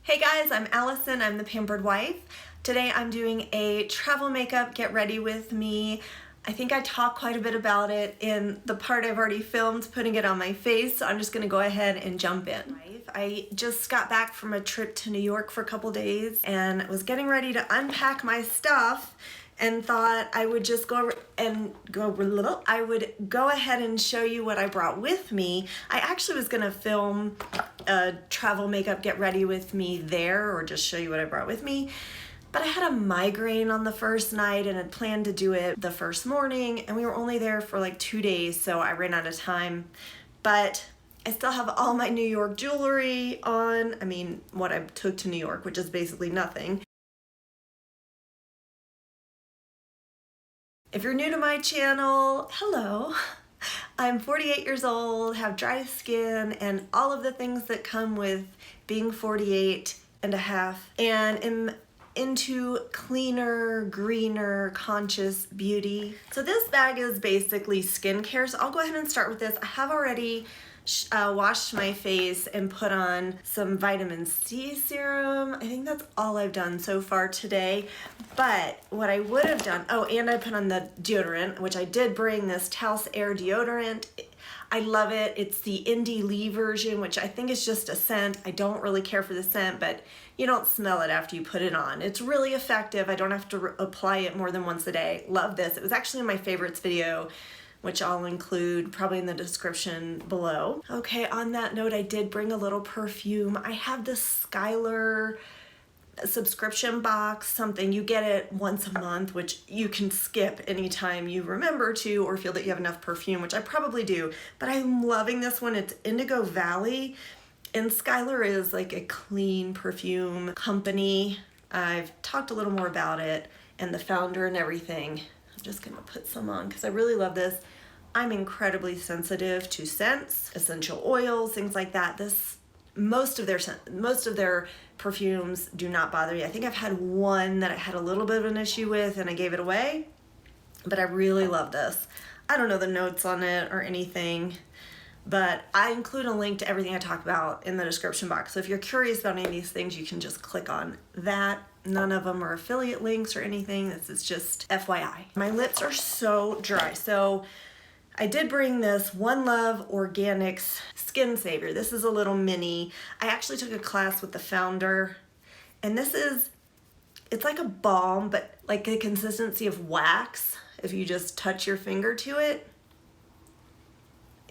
Hey guys, I'm Allison, I'm the Pampered Wife. Today I'm doing a travel makeup get ready with me. I think I talked quite a bit about it in the part I've already filmed putting it on my face, so I'm just gonna go ahead and jump in. I just got back from a trip to New York for a couple days and was getting ready to unpack my stuff and thought I would just go ahead and show you what I brought with me. I actually was gonna film a travel makeup get ready with me there or just show you what I brought with me. But I had a migraine on the first night and had planned to do it the first morning, and we were only there for like 2 days, so I ran out of time. But I still have all my New York jewelry on. I mean, what I took to New York, which is basically nothing. If you're new to my channel, hello. I'm 48 years old, have dry skin, and all of the things that come with being 48 and a half, and am into cleaner, greener, conscious beauty. So this bag is basically skincare, so I'll go ahead and start with this. I have already washed my face and put on some vitamin C serum. I think that's all I've done so far today. But what I would have done, oh, and I put on the deodorant, which I did bring, this Heir deodorant. I love it. It's the Indie Lee version, which I think is just a scent. I don't really care for the scent, but you don't smell it after you put it on. It's really effective. I don't have to apply it more than once a day. Love this. It was actually in my favorites video, which I'll include probably in the description below. Okay, on that note, I did bring a little perfume. I have this Skylar subscription box, something you get it once a month, which you can skip anytime you remember to or feel that you have enough perfume, which I probably do, but I'm loving this one. It's Indigo Valley, and Skylar is like a clean perfume company. I've talked a little more about it and the founder and everything. I'm just gonna put some on because I really love this. I'm incredibly sensitive to scents, essential oils, things like that. Most of their perfumes do not bother me. I think I've had one that I had a little bit of an issue with and I gave it away, but I really love this. I don't know the notes on it or anything, but I include a link to everything I talk about in the description box. So if you're curious about any of these things, you can just click on that. None of them are affiliate links or anything. This is just FYI. My lips are so dry. So I did bring this One Love Organics Skin Savior. This is a little mini. I actually took a class with the founder, and it's like a balm, but like the consistency of wax. If you just touch your finger to it,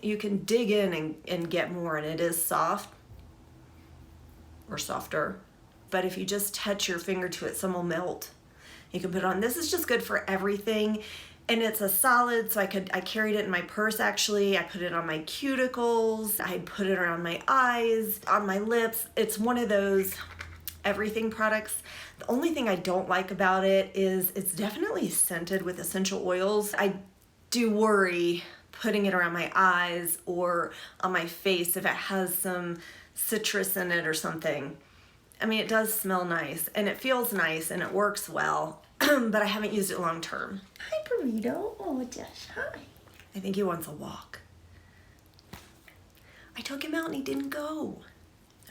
you can dig in and get more, and it is soft or softer. But if you just touch your finger to it, some will melt. You can put it on. This is just good for everything. And it's a solid, so I carried it in my purse actually. I put it on my cuticles. I put it around my eyes, on my lips. It's one of those everything products. The only thing I don't like about it is it's definitely scented with essential oils. I do worry putting it around my eyes or on my face if it has some citrus in it or something. I mean, it does smell nice and it feels nice and it works well, but I haven't used it long term. Hi, Burrito. Oh, Josh, hi. I think he wants a walk. I took him out and he didn't go.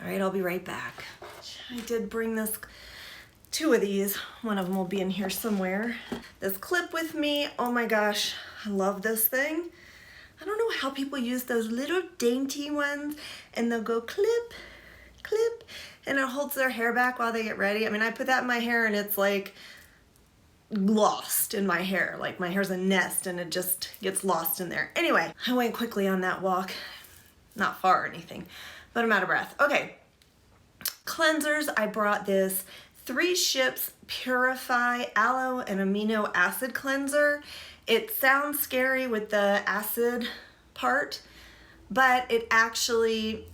All right, I'll be right back. I did bring two of these. One of them will be in here somewhere. This clip with me. Oh my gosh, I love this thing. I don't know how people use those little dainty ones and they'll go clip, clip, and it holds their hair back while they get ready. I mean, I put that in my hair and it's like lost in my hair. Like my hair's a nest and it just gets lost in there. Anyway, I went quickly on that walk. Not far or anything, but I'm out of breath. Okay, cleansers. I brought this 3 Ships Purify Aloe and Amino Acid Cleanser. It sounds scary with the acid part, but it actually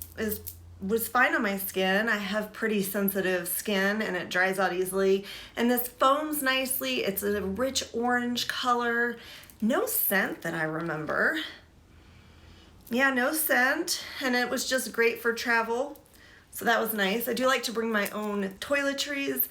was fine on my skin. I have pretty sensitive skin and it dries out easily. And this foams nicely. It's a rich orange color. No scent that I remember. Yeah, no scent. And it was just great for travel. So that was nice. I do like to bring my own toiletries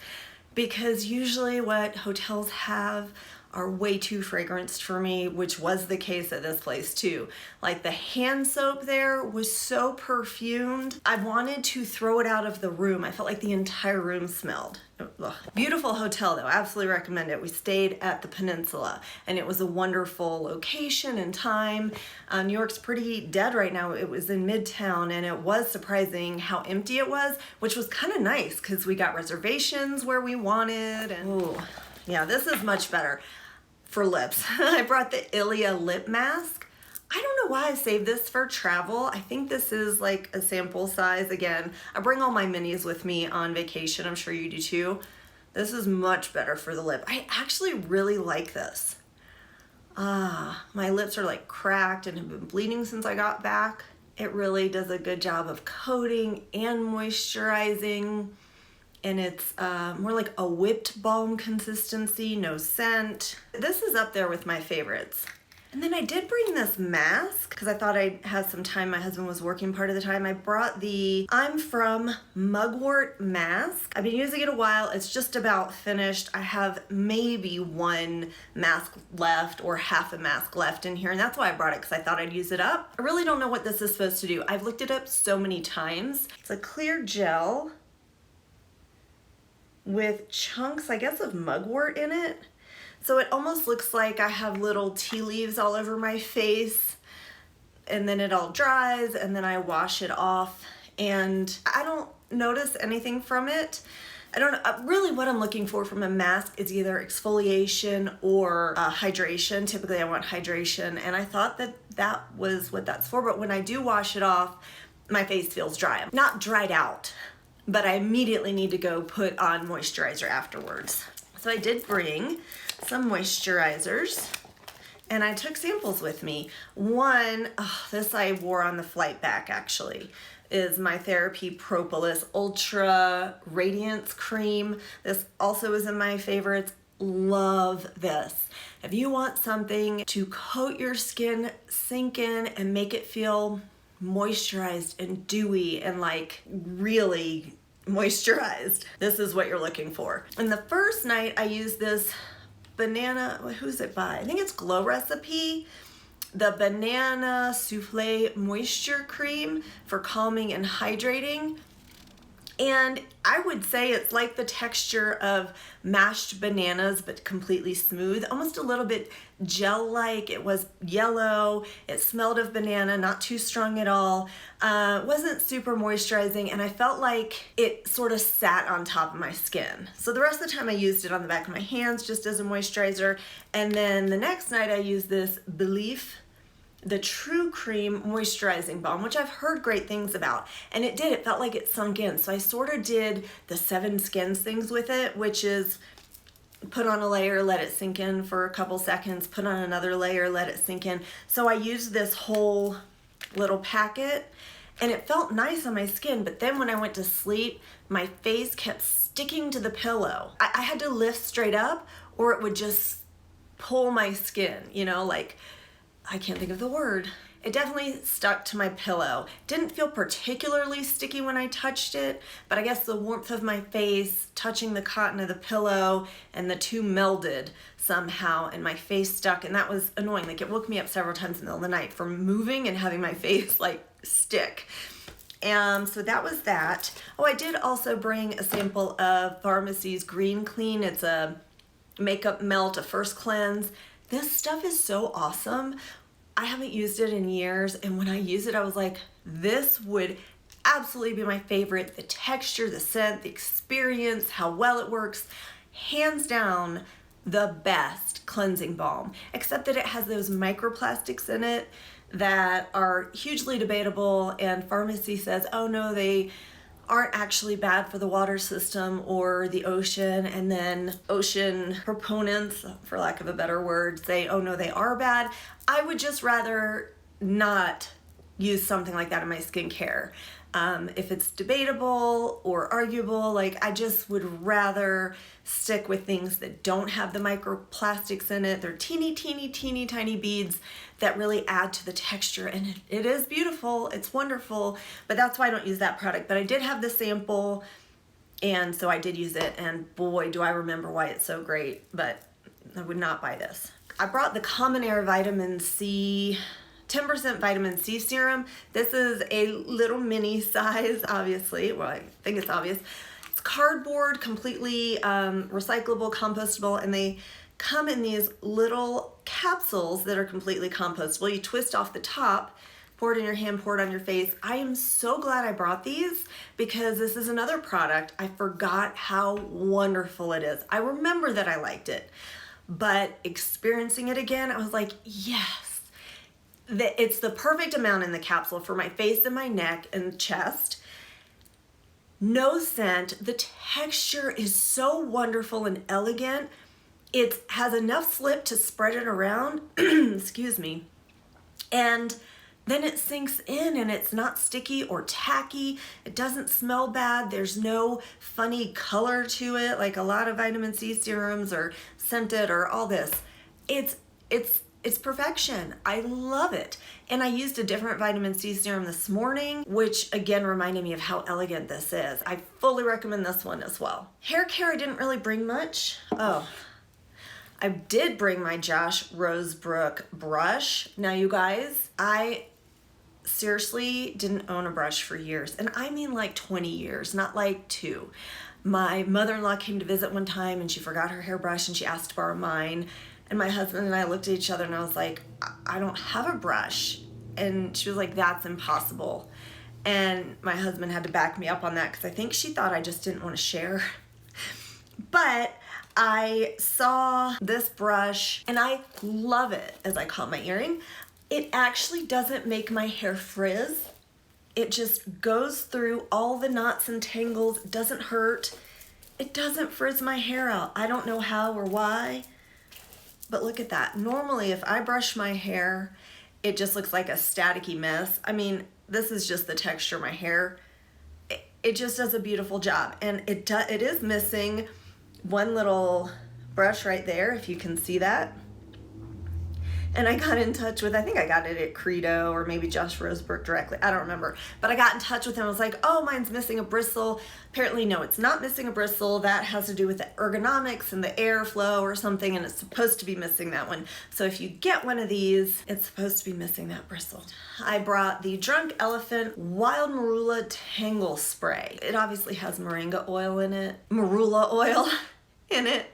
because usually what hotels have are way too fragranced for me, which was the case at this place too. Like the hand soap there was so perfumed. I wanted to throw it out of the room. I felt like the entire room smelled. Ugh. Beautiful hotel though, absolutely recommend it. We stayed at the Peninsula and it was a wonderful location and time. New York's pretty dead right now. It was in Midtown and it was surprising how empty it was, which was kind of nice because we got reservations where we wanted. And ooh, yeah, this is much better for lips. I brought the Ilia Lip Mask. I don't know why I saved this for travel. I think this is like a sample size. Again, I bring all my minis with me on vacation. I'm sure you do too. This is much better for the lip. I actually really like this. My lips are like cracked and have been bleeding since I got back. It really does a good job of coating and moisturizing. And it's more like a whipped balm consistency, no scent. This is up there with my favorites. And then I did bring this mask because I thought I'd have some time. My husband was working part of the time. I brought the I'm From Mugwort mask. I've been using it a while. It's just about finished. I have maybe one mask left or half a mask left in here, and that's why I brought it, because I thought I'd use it up. I really don't know what this is supposed to do. I've looked it up so many times. It's a clear gel with chunks, I guess, of mugwort in it. So it almost looks like I have little tea leaves all over my face, and then it all dries and then I wash it off, and I don't notice anything from it. I don't know, really what I'm looking for from a mask is either exfoliation or hydration. Typically I want hydration, and I thought that that was what that's for, but when I do wash it off, my face feels dry. Not dried out, but I immediately need to go put on moisturizer afterwards. So I did bring some moisturizers and I took samples with me. One, this I wore on the flight back actually, is my Therapy Propolis Ultra Radiance Cream. This also is in my favorites. Love this. If you want something to coat your skin, sink in, and make it feel moisturized and dewy and like really moisturized, this is what you're looking for. And the first night I used this banana, who's it by? I think it's Glow Recipe, the Banana Souffle Moisture Cream for calming and hydrating. And I would say it's like the texture of mashed bananas, but completely smooth, almost a little bit gel-like. It was yellow, it smelled of banana, not too strong at all. Wasn't super moisturizing, and I felt like it sort of sat on top of my skin. So the rest of the time I used it on the back of my hands just as a moisturizer. And then the next night I used this Belief, the True Cream Moisturizing Balm, which I've heard great things about, and it did, it felt like it sunk in. So I sort of did the 7 skins things with it, which is put on a layer, let it sink in for a couple seconds, put on another layer, let it sink in. So I used this whole little packet and it felt nice on my skin, but then when I went to sleep, my face kept sticking to the pillow. I had to lift straight up or it would just pull my skin, you know, like, I can't think of the word. It definitely stuck to my pillow. Didn't feel particularly sticky when I touched it, but I guess the warmth of my face touching the cotton of the pillow and the two melded somehow and my face stuck, and that was annoying. Like, it woke me up several times in the middle of the night from moving and having my face like stick. So that was that. Oh, I did also bring a sample of Pharmacy's Green Clean. It's a makeup melt, a first cleanse. This stuff is so awesome. I haven't used it in years, and when I used it, I was like, this would absolutely be my favorite. The texture, the scent, the experience, how well it works. Hands down, the best cleansing balm, except that it has those microplastics in it that are hugely debatable, and Pharmacy says, oh no, they aren't actually bad for the water system or the ocean, and then ocean proponents, for lack of a better word, say, oh no, they are bad. I would just rather not use something like that in my skincare. If it's debatable or arguable, like, I just would rather stick with things that don't have the microplastics in it. They're teeny, teeny, teeny, tiny beads that really add to the texture, and it is beautiful, it's wonderful, but that's why I don't use that product. But I did have the sample, and so I did use it, and boy, do I remember why it's so great. But I would not buy this. I brought the Common Air Vitamin C, 10% vitamin C serum. This is a little mini size, obviously. Well, I think it's obvious. It's cardboard, completely recyclable, compostable, and they come in these little capsules that are completely compostable. You twist off the top, pour it in your hand, pour it on your face. I am so glad I brought these because this is another product. I forgot how wonderful it is. I remember that I liked it, but experiencing it again, I was like, yes. It's the perfect amount in the capsule for my face and my neck and chest. No scent. The texture is so wonderful and elegant. It has enough slip to spread it around, excuse me, and then it sinks in and it's not sticky or tacky. It doesn't smell bad. There's no funny color to it like a lot of vitamin C serums or scented or all this. It's perfection. I love it. And I used a different vitamin C serum this morning, which again reminded me of how elegant this is. I fully recommend this one as well. Hair care, I didn't really bring much. Oh, I did bring my Josh Rosebrook brush. Now you guys, I seriously didn't own a brush for years. And I mean like 20 years, not like 2. My mother-in-law came to visit one time and she forgot her hairbrush and she asked to borrow mine. And my husband and I looked at each other and I was like, I don't have a brush. And she was like, that's impossible. And my husband had to back me up on that because I think she thought I just didn't want to share. But I saw this brush and I love it, as I call my earring. It actually doesn't make my hair frizz. It just goes through all the knots and tangles. It doesn't hurt. It doesn't frizz my hair out. I don't know how or why. But look at that. Normally, if I brush my hair, it just looks like a staticky mess. I mean, this is just the texture of my hair. It just does a beautiful job. And it is missing one little brush right there, if you can see that. And I got in touch with, I think I got it at Credo or maybe Josh Rosebrook directly. I don't remember. But I got in touch with him. I was like, oh, mine's missing a bristle. Apparently, no, it's not missing a bristle. That has to do with the ergonomics and the airflow or something, and it's supposed to be missing that one. So if you get one of these, it's supposed to be missing that bristle. I brought the Drunk Elephant Wild Marula Tangle Spray. It obviously has moringa oil in it, marula oil in it.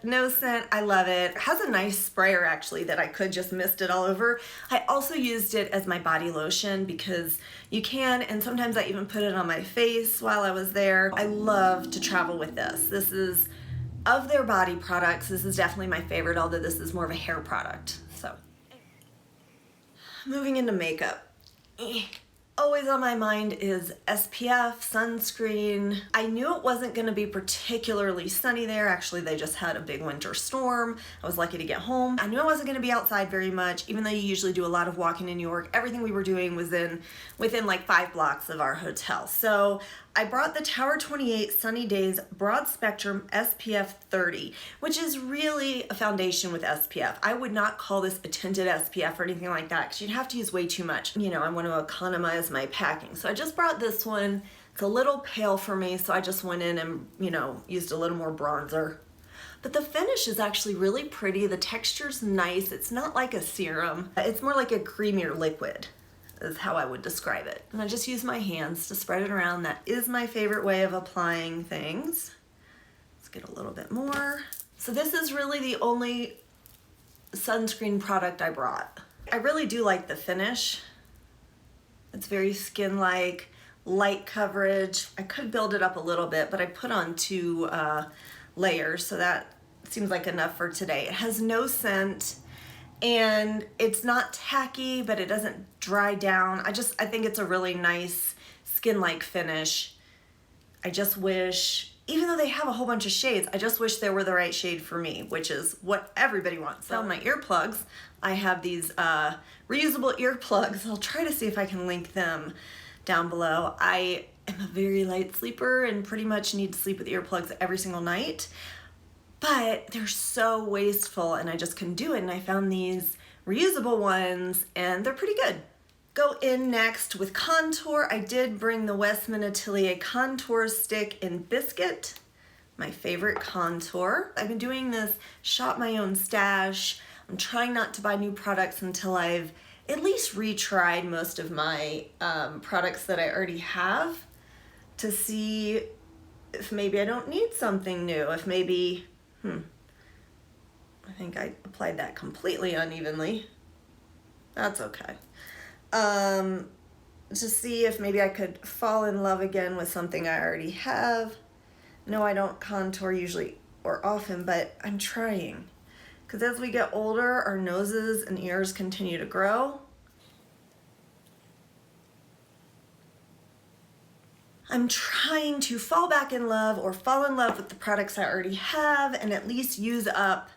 No scent, I love it. It has a nice sprayer actually that I could just mist it all over. I also used it as my body lotion because you can, and sometimes I even put it on my face while I was there. I love to travel with this. This is, of their body products, this is definitely my favorite, although this is more of a hair product. So, moving into makeup. Always on my mind is SPF, sunscreen. I knew it wasn't gonna be particularly sunny there. Actually, they just had a big winter storm. I was lucky to get home. I knew I wasn't gonna be outside very much, even though you usually do a lot of walking in New York. Everything we were doing was within like 5 blocks of our hotel. So I brought the Tower 28 Sunny Days Broad Spectrum SPF 30, which is really a foundation with SPF. I would not call this a tinted SPF or anything like that because you'd have to use way too much. You know, I want to economize my packing. So I just brought this one. It's a little pale for me, so I just went in and, you know, used a little more bronzer. But the finish is actually really pretty. The texture's nice. It's not like a serum. It's more like a creamier liquid, is how I would describe it. And I just use my hands to spread it around. That is my favorite way of applying things. Let's get a little bit more. So this is really the only sunscreen product I brought. I really do like the finish. It's very skin-like, light coverage. I could build it up a little bit, but I put on 2 layers, so that seems like enough for today. It has no scent. And it's not tacky, but it doesn't dry down. I think it's a really nice skin-like finish. I just wish, even though they have a whole bunch of shades, I just wish they were the right shade for me, which is what everybody wants. So my earplugs, I have these reusable earplugs. I'll try to see if I can link them down below. I am a very light sleeper and pretty much need to sleep with earplugs every single night. But they're so wasteful and I just couldn't do it. And I found these reusable ones and they're pretty good. Go in next with contour. I did bring the Westman Atelier contour stick in Biscuit. my favorite contour. I've been doing this shop my own stash. I'm trying not to buy new products until I've at least retried most of my products that I already have to see if maybe I don't need something new, if maybe, I think I applied that completely unevenly. That's okay. To see if maybe I could fall in love again with something I already have. No, I don't contour usually or often, but I'm trying. Because as we get older, our noses and ears continue to grow. I'm trying to fall back in love or fall in love with the products I already have and at least use up,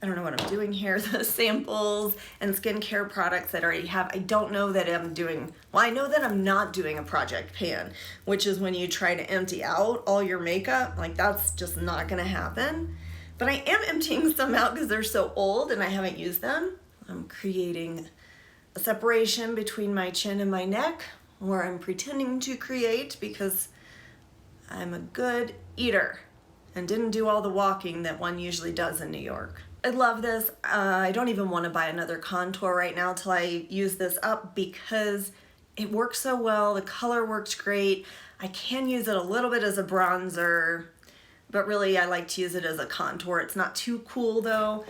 I don't know what I'm doing here, the samples and skincare products that I already have. I don't know that I'm doing, well, I know that I'm not doing a project pan, which is when you try to empty out all your makeup. Like, that's just not gonna happen. But I am emptying some out because they're so old and I haven't used them. I'm creating a separation between my chin and my neck, or I'm pretending to create because I'm a good eater and didn't do all the walking that one usually does in New York. I love this. I don't even want to buy another contour right now till I use this up because it works so well. The color works great. I can use it a little bit as a bronzer, but really I like to use it as a contour. It's not too cool though,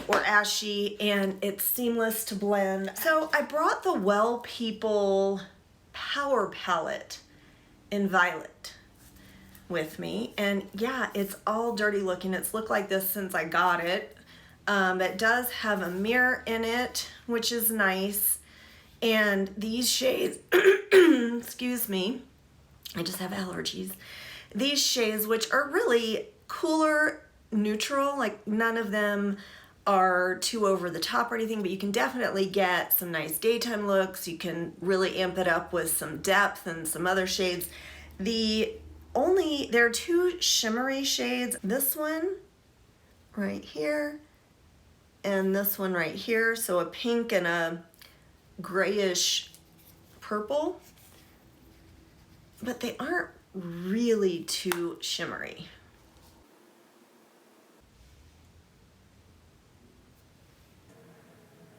or ashy, and it's seamless to blend. So I brought the Well People Power Palette in Violet with me, and yeah, it's all dirty looking. It's looked like this since I got it. It does have a mirror in it, which is nice, and these shades excuse me, I just have allergies. These shades, which are really cooler, neutral, like none of them are too over the top or anything, but you can definitely get some nice daytime looks. You can really amp it up with some depth and some other shades. There are two shimmery shades. This one right here and this one right here. So a pink and a grayish purple, but they aren't really too shimmery.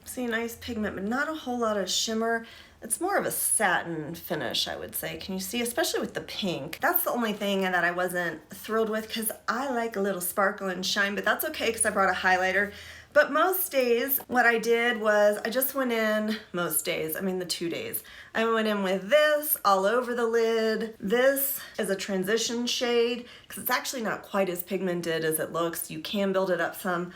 See, nice pigment, but not a whole lot of shimmer. It's more of a satin finish, I would say. Can you see, especially with the pink? That's the only thing that I wasn't thrilled with because I like a little sparkle and shine, but that's okay because I brought a highlighter. But most days, what I did was I just went in, most days, I mean the 2 days, I went in with this all over the lid. This is a transition shade because it's actually not quite as pigmented as it looks. You can build it up some.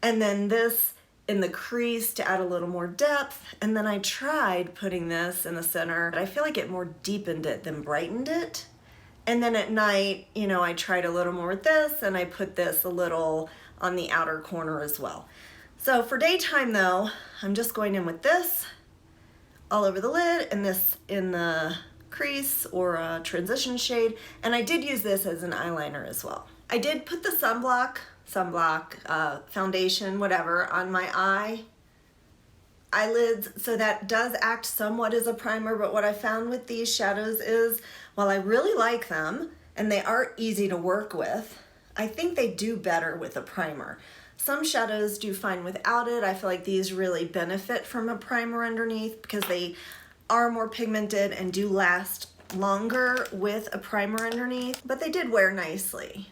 And then this in the crease to add a little more depth, and then I tried putting this in the center, but I feel like it more deepened it than brightened it. And then at night, you know, I tried a little more with this, and I put this a little on the outer corner as well. So for daytime though, I'm just going in with this all over the lid and this in the crease or a transition shade, and I did use this as an eyeliner as well. I did put the sunblock, foundation, whatever, on my eyelids, so that does act somewhat as a primer, but what I found with these shadows is, while I really like them, and they are easy to work with, I think they do better with a primer. Some shadows do fine without it. I feel like these really benefit from a primer underneath because they are more pigmented and do last longer with a primer underneath, but they did wear nicely.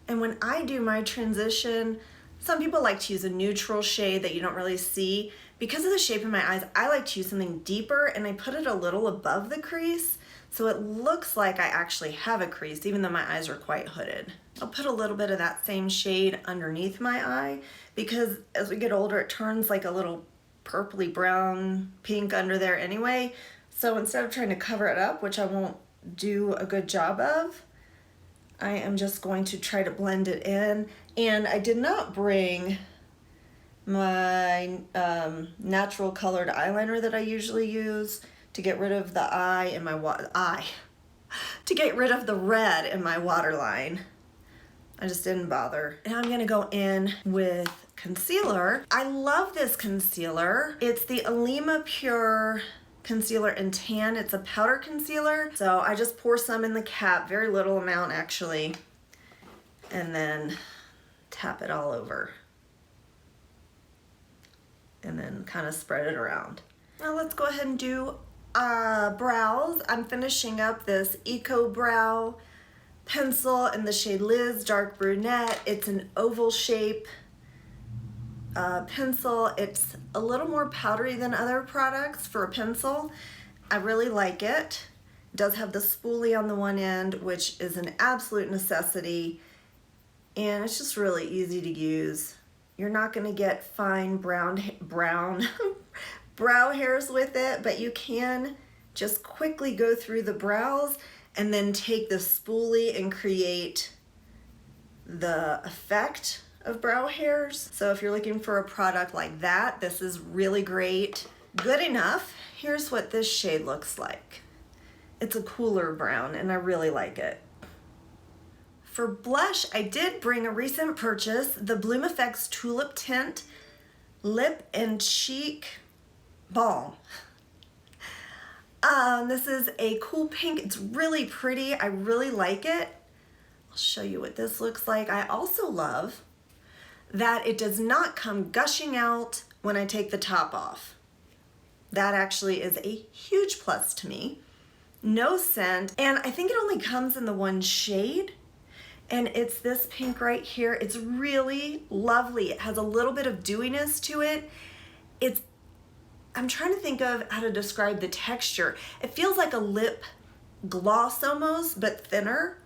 And when I do my transition, some people like to use a neutral shade that you don't really see. Because of the shape of my eyes, I like to use something deeper, and I put it a little above the crease, so it looks like I actually have a crease, even though my eyes are quite hooded. I'll put a little bit of that same shade underneath my eye, because as we get older, it turns like a little purpley brown pink under there anyway. So instead of trying to cover it up, which I won't do a good job of, I am just going to try to blend it in. And I did not bring my natural colored eyeliner that I usually use to get rid of the to get rid of the red in my waterline. I just didn't bother. And I'm gonna go in with concealer. I love this concealer. It's the Ilia Pure Concealer in Tan. It's a powder concealer. So I just pour some in the cap, very little amount actually. and then tap it all over. And then kind of spread it around. Now let's go ahead and do brows. I'm finishing up this Eco Brow pencil in the shade Liz Dark Brunette. It's an oval shape pencil. It's a little more powdery than other products for a pencil. I really like it. It does have the spoolie on the one end, which is an absolute necessity, and it's just really easy to use. You're not going to get fine brown brow hairs with it, but you can just quickly go through the brows and then take the spoolie and create the effect of brow hairs. So if you're looking for a product like that, this is really great. Good enough. Here's what this shade looks like. It's a cooler brown and I really like it. For blush, I did bring a recent purchase, the Bloom Effects Tulip Tint Lip and Cheek Balm. This is a cool pink. It's really pretty. I really like it. I'll show you what this looks like. I also love that it does not come gushing out when I take the top off. That actually is a huge plus to me. No scent, and I think it only comes in the one shade, and it's this pink right here. It's really lovely. It has a little bit of dewiness to it. I'm trying to think of how to describe the texture. It feels like a lip gloss almost, but thinner.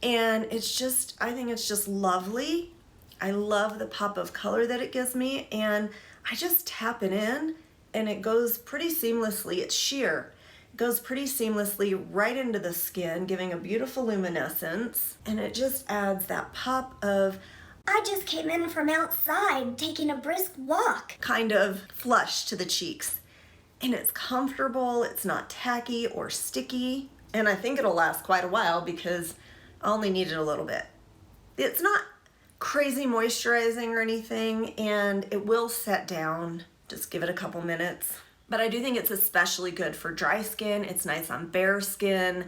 And it's just, I think it's just lovely. I love the pop of color that it gives me, and I just tap it in and it goes pretty seamlessly. It's sheer. It goes pretty seamlessly right into the skin, giving a beautiful luminescence, and it just adds that pop of, I just came in from outside taking a brisk walk, kind of flush to the cheeks. And it's comfortable, it's not tacky or sticky, and I think it'll last quite a while because I only needed a little bit. It's not crazy moisturizing or anything, and it will set down. Just give it a couple minutes. But I do think it's especially good for dry skin. It's nice on bare skin,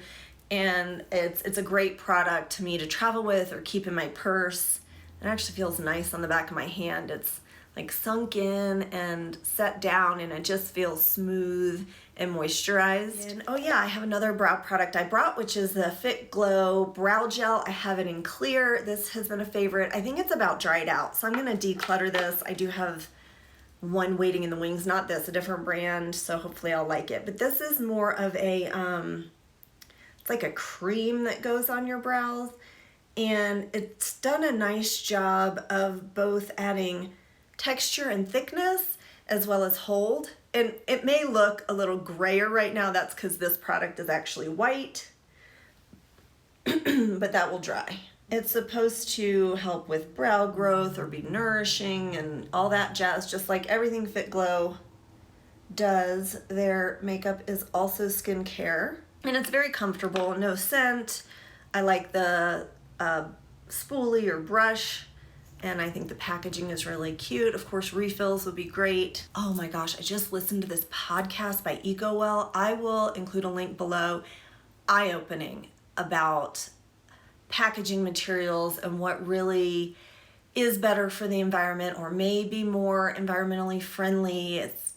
and it's a great product to me to travel with or keep in my purse. It actually feels nice on the back of my hand. It's like sunk in and set down, and it just feels smooth and moisturized. And oh yeah, I have another brow product I brought, which is the Fit Glow Brow Gel. I have it in clear. This has been a favorite. I think it's about dried out, so I'm gonna declutter this. I do have one waiting in the wings, not this, a different brand, so hopefully I'll like it. But this is more of a, it's like a cream that goes on your brows, and it's done a nice job of both adding texture and thickness as well as hold. And it may look a little grayer right now. That's because this product is actually white, but that will dry. It's supposed to help with brow growth or be nourishing and all that jazz, just like everything Fit Glow does. Their makeup is also skincare, and it's very comfortable, no scent. I like the spoolie or brush, and I think the packaging is really cute. Of course, refills would be great. Oh my gosh, I just listened to this podcast by EcoWell. I will include a link below. Eye-opening about packaging materials and what really is better for the environment or may be more environmentally friendly. It's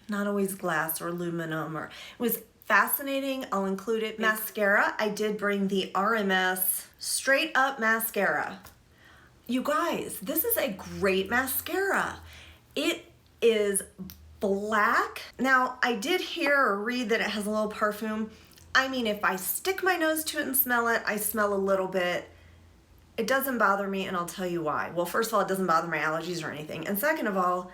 not always glass or aluminum. It was fascinating. I'll include it. Mascara, I did bring the RMS Straight Up Mascara. You guys, this is a great mascara. It is black. Now, I did hear or read that it has a little perfume. I mean, if I stick my nose to it and smell it, I smell a little bit. It doesn't bother me, and I'll tell you why. Well, first of all, it doesn't bother my allergies or anything. And second of all,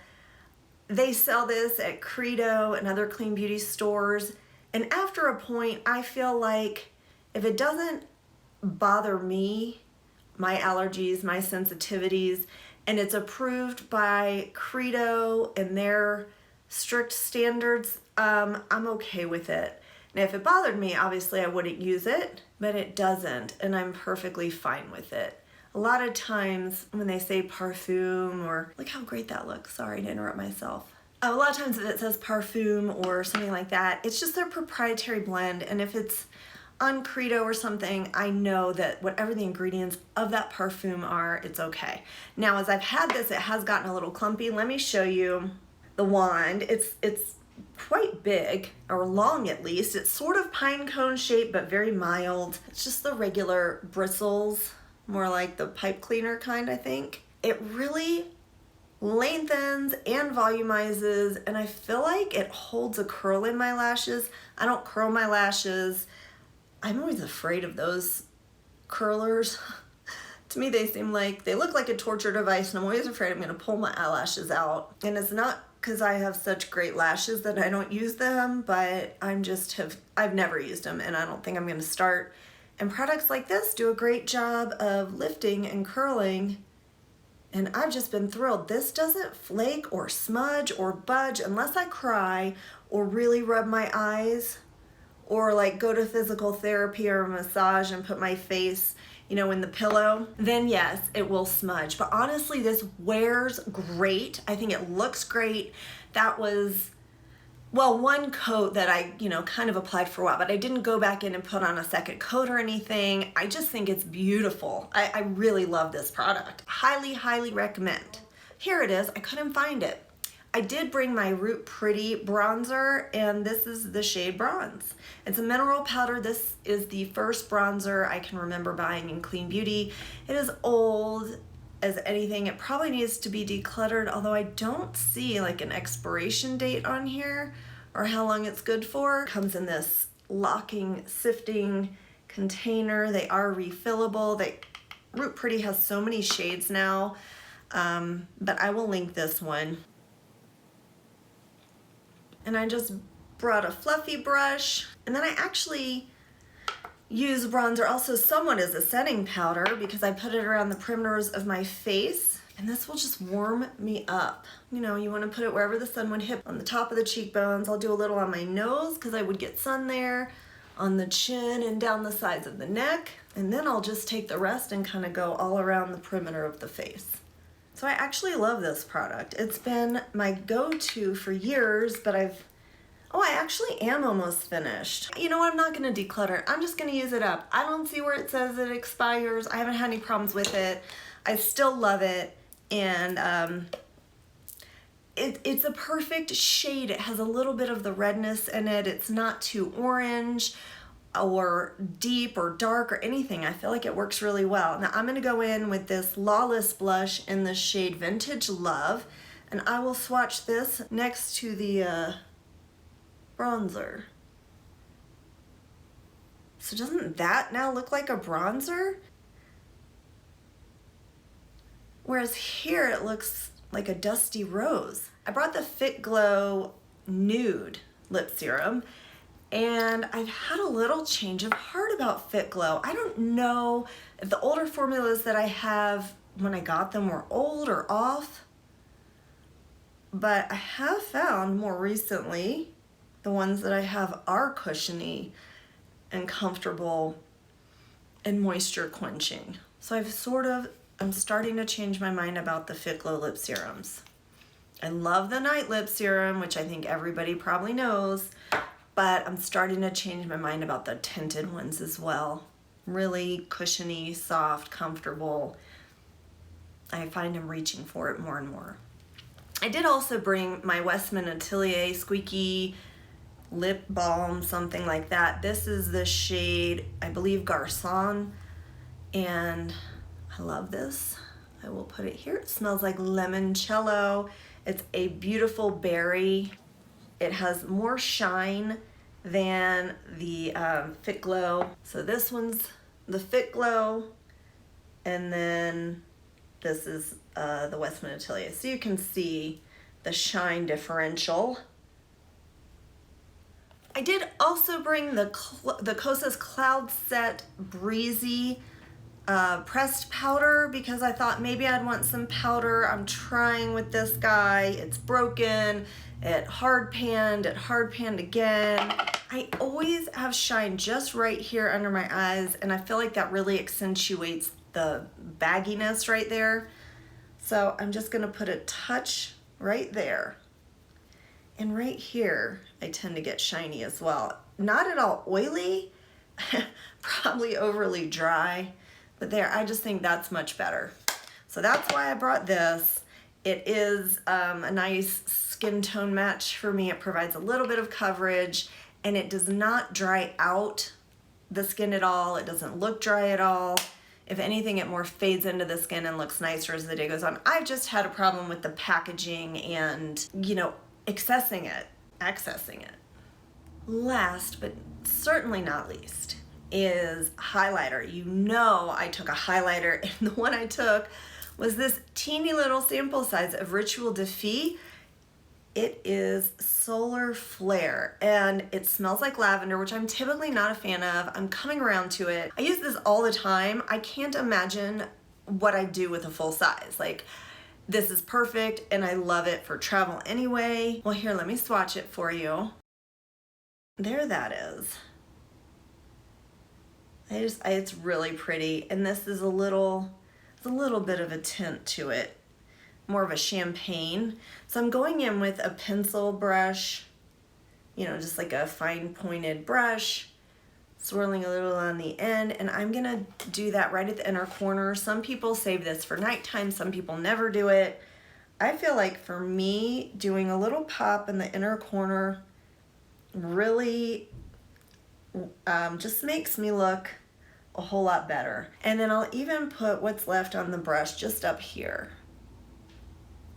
they sell this at Credo and other clean beauty stores. And after a point, I feel like if it doesn't bother me, my allergies, my sensitivities, and it's approved by Credo and their strict standards, I'm okay with it. Now, if it bothered me, obviously I wouldn't use it, but it doesn't, and I'm perfectly fine with it. A lot of times when they say parfum, or look how great that looks, sorry to interrupt myself. A lot of times if it says parfum or something like that, it's just their proprietary blend, and if it's on Credo or something, I know that whatever the ingredients of that perfume are, it's okay. Now, as I've had this, it has gotten a little clumpy. Let me show you the wand. It's quite big, or long at least. It's sort of pine cone shaped, but very mild. It's just the regular bristles, more like the pipe cleaner kind, I think. It really lengthens and volumizes, and I feel like it holds a curl in my lashes. I don't curl my lashes. I'm always afraid of those curlers. To me, they look like a torture device, and I'm always afraid I'm gonna pull my eyelashes out. And it's not because I have such great lashes that I don't use them, but I've never used them, and I don't think I'm gonna start. And products like this do a great job of lifting and curling, and I've just been thrilled. This doesn't flake or smudge or budge unless I cry or really rub my eyes or like go to physical therapy or a massage and put my face, in the pillow. Then yes, it will smudge. But honestly, this wears great. I think it looks great. That was, well, one coat that I, kind of applied for a while, but I didn't go back in and put on a second coat or anything. I just think it's beautiful. I really love this product. Highly, highly recommend. Here it is. I couldn't find it. I did bring my Root Pretty bronzer, and this is the shade Bronze. It's a mineral powder. This is the first bronzer I can remember buying in Clean Beauty. It is old as anything. It probably needs to be decluttered, although I don't see like an expiration date on here or how long it's good for. It comes in this locking, sifting container. They are refillable. Root Pretty has so many shades now, but I will link this one. And I just brought a fluffy brush, and then I actually use bronzer also somewhat as a setting powder because I put it around the perimeters of my face, and this will just warm me up. You want to put it wherever the sun would hit, on the top of the cheekbones. I'll do a little on my nose because I would get sun there, on the chin and down the sides of the neck, and then I'll just take the rest and kind of go all around the perimeter of the face. So I actually love this product. It's been my go-to for years, but I actually am almost finished. I'm not gonna declutter. I'm just gonna use it up. I don't see where it says it expires. I haven't had any problems with it. I still love it, and it's a perfect shade. It has a little bit of the redness in it. It's not too orange or deep or dark or anything. I feel like it works really well. Now I'm gonna go in with this Lawless blush in the shade Vintage Love, and I will swatch this next to the bronzer. So doesn't that now look like a bronzer? Whereas here it looks like a dusty rose. I brought the Fit Glow Nude Lip Serum, and I've had a little change of heart about Fit Glow. I don't know if the older formulas that I have when I got them were old or off, but I have found more recently the ones that I have are cushiony and comfortable and moisture quenching. So I'm starting to change my mind about the Fit Glow lip serums. I love the Night Lip Serum, which I think everybody probably knows, but I'm starting to change my mind about the tinted ones as well. Really cushiony, soft, comfortable. I find I'm reaching for it more and more. I did also bring my Westman Atelier Squeaky Lip Balm, something like that. This is the shade, I believe, Garçon, and I love this. I will put it here. It smells like limoncello. It's a beautiful berry. It has more shine than the Fit Glow. So this one's the Fit Glow, and then this is the Westman Atelier. So you can see the shine differential. I did also bring the Kosas Cloud Set Breezy pressed powder because I thought maybe I'd want some powder. I'm trying with this guy. It's broken. It hard panned again. I always have shine just right here under my eyes, and I feel like that really accentuates the bagginess right there. So I'm just gonna put a touch right there. And right here, I tend to get shiny as well. Not at all oily, probably overly dry, but there, I just think that's much better. So that's why I brought this. It is a nice skin tone match for me. It provides a little bit of coverage and it does not dry out the skin at all. It doesn't look dry at all. If anything, it more fades into the skin and looks nicer as the day goes on. I've just had a problem with the packaging and, you know, accessing it. Last, but certainly not least, is highlighter. You know I took a highlighter, and the one I took was this teeny little sample size of Ritual Defee. It is Solar Flare, and it smells like lavender, which I'm typically not a fan of. I'm coming around to it. I use this all the time. I can't imagine what I do with a full size. Like, this is perfect, and I love it for travel anyway. Well, here, let me swatch it for you. There that is. It's really pretty, and this is a little bit of a tint to it, more of a champagne. So I'm going in with a pencil brush, you know, just like a fine pointed brush, swirling a little on the end, and I'm gonna do that right at the inner corner. Some people save this for nighttime, some people never do it. I feel like for me, doing a little pop in the inner corner really just makes me look a whole lot better. And then I'll even put what's left on the brush just up here.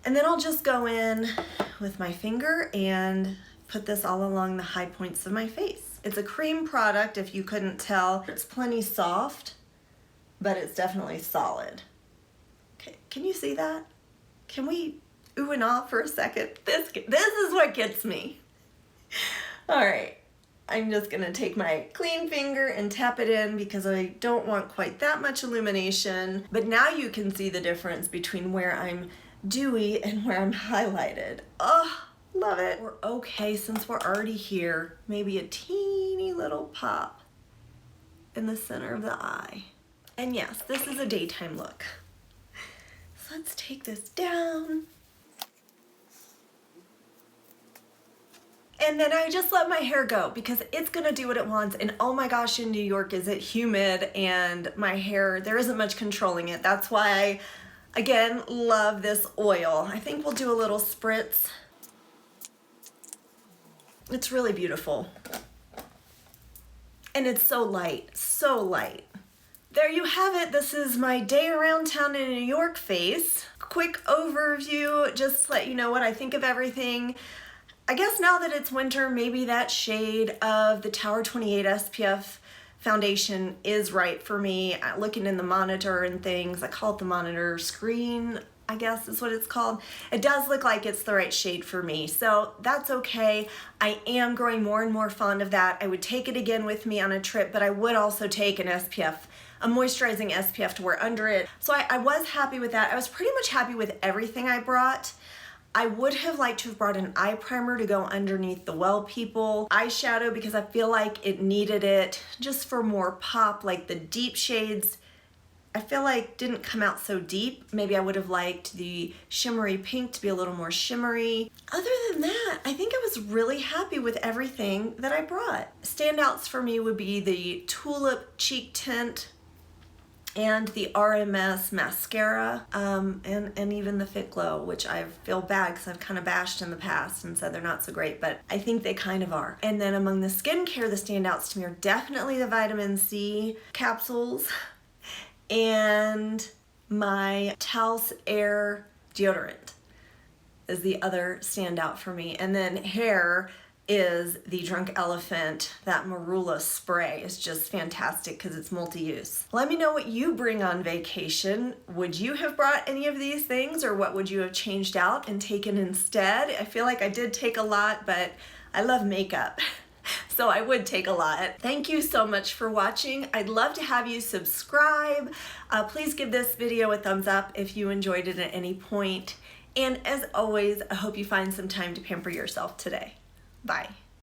And then I'll just go in with my finger and put this all along the high points of my face. It's a cream product, if you couldn't tell. It's plenty soft, but it's definitely solid. Okay, can you see that? Can we ooh and ah for a second? This is what gets me. All right. I'm just gonna take my clean finger and tap it in because I don't want quite that much illumination. But now you can see the difference between where I'm dewy and where I'm highlighted. Oh, love it. We're okay since we're already here. Maybe a teeny little pop in the center of the eye. And yes, this is a daytime look. So let's take this down. And then I just let my hair go because it's gonna do what it wants. And oh my gosh, in New York, is it humid, and my hair, there isn't much controlling it. That's why I, again, love this oil. I think we'll do a little spritz. It's really beautiful. And it's so light, so light. There you have it. This is my day around town in New York face. Quick overview, just to let you know what I think of everything. I guess now that it's winter, maybe that shade of the Tower 28 SPF foundation is right for me. Looking in the monitor and things, I call it the monitor screen, I guess is what it's called. It does look like it's the right shade for me, so that's okay. I am growing more and more fond of that. I would take it again with me on a trip, but I would also take an SPF, a moisturizing SPF to wear under it. So I was happy with that. I was pretty much happy with everything I brought. I would have liked to have brought an eye primer to go underneath the Well People eyeshadow because I feel like it needed it just for more pop. Like the deep shades, I feel like didn't come out so deep. Maybe I would have liked the shimmery pink to be a little more shimmery. Other than that, I think I was really happy with everything that I brought. Standouts for me would be the Tulip cheek tint and the RMS mascara, and even the Fit Glow, which I feel bad because I've kind of bashed in the past and said they're not so great, but I think they kind of are. And then among the skincare, the standouts to me are definitely the vitamin C capsules and my Towels Air deodorant is the other standout for me. And then hair is the Drunk Elephant. That Marula spray is just fantastic because it's multi-use. Let me know what you bring on vacation. Would you have brought any of these things, or what would you have changed out and taken instead? I feel like I did take a lot, but I love makeup, so I would take a lot. Thank you so much for watching. I'd love to have you subscribe. Please give this video a thumbs up if you enjoyed it at any point. And as always, I hope you find some time to pamper yourself today. Bye.